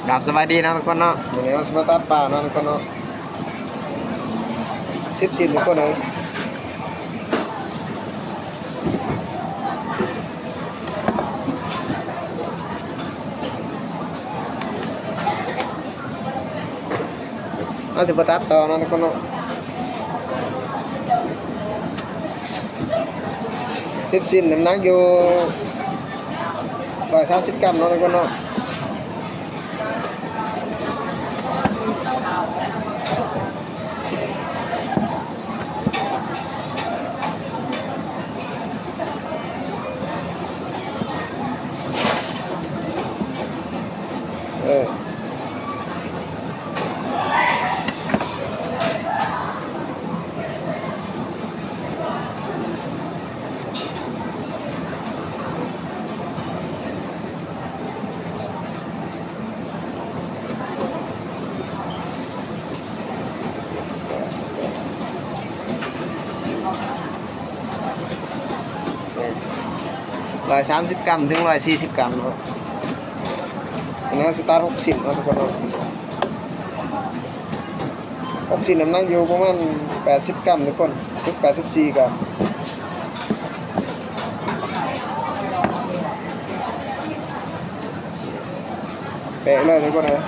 กลับสบายดีนะทุกคนเนาะวันนี้เราสมาตัดป่าเนาะทุกคนเนาะ10 ชิ้นทุกคนเลยเราจะมาตัดต่อเนาะทุกคนเนาะ10 ชิ้นน้ำหนักอยู่130 กรัมเนาะทุกคนเนาะ130 กรัมถึง140 กรัมเนาะอันนี้สตาร์ท60เนาะทุกคนเนาะ60น้ำหนักอยู่ประมาณ80 กรัมทุกคนถึง84 กรัมเป๊ะเลยทุกคนนะ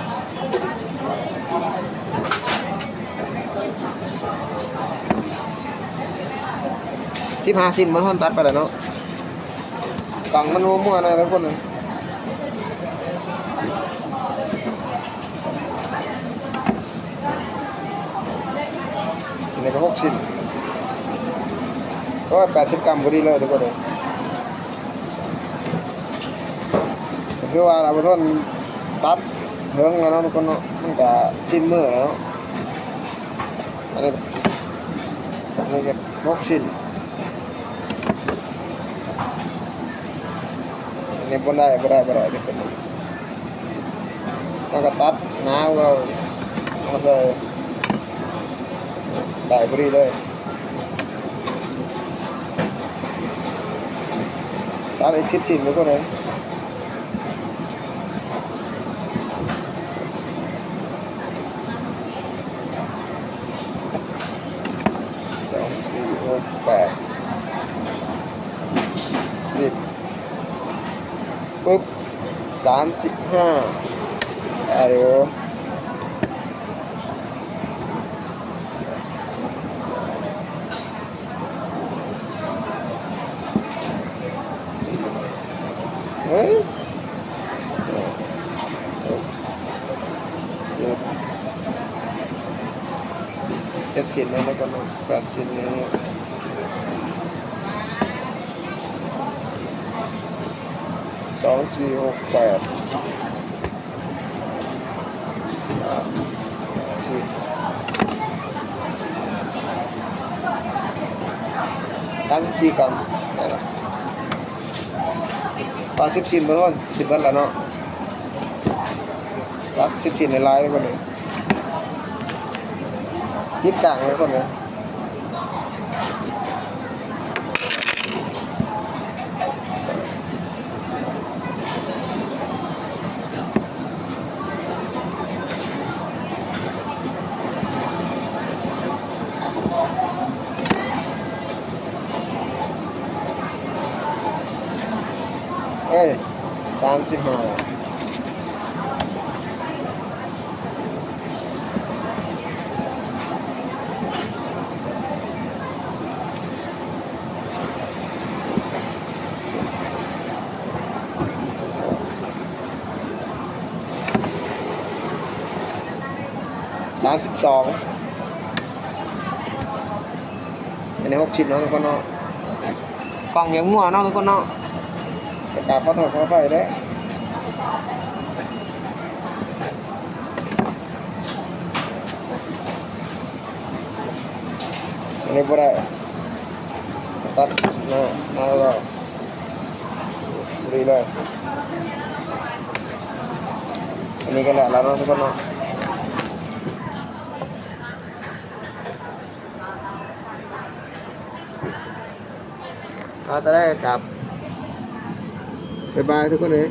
15 ชิ้นมาท่อนตัดไปแล้วเนาะตังมันมั่วๆนะทุกคนเลยนี่ก็6 ชิ้นก็80 กรัมพอดีเลยทุกคนเลยคือว่าเราไปท่อนตัดเถิงแล้วเนาะทุกคนเนาะมันก็ชิ้นมือแล้วเนาะอันนี้ก็6 ชิ้นนี่บ่ได้ทุกคนแล้วก็ตัดน้าเราเอาใส่ได้พอดีเลยตัดอีก10 ชิ้นทุกคนเลย2 4 6 8 10ปุ๊บ35อายุเฮ้ย7 ชิ้นแล้วก็8 ชิ้นนี้2 4 6 8 34 กรัมปลา10 ชิ้นเมื่อวัน10 วันแล้วเนาะรัก10 ชิ้นในลายทุกคนเลยยิบกลางทุกคนเลย3532อันนี้6 ชิ้นเนาะทุกคนเนาะกล่องยังมั่วเนาะทุกคนเนาะประกาศขอโทษขออภัยเด้ออันนี้บ่ได้ตัดหน้าเราดีเลยอันนี้ก็แหละแล้วเนาะทุกคนเนาะจะได้กลับบ๊ายบายทุกคนเลย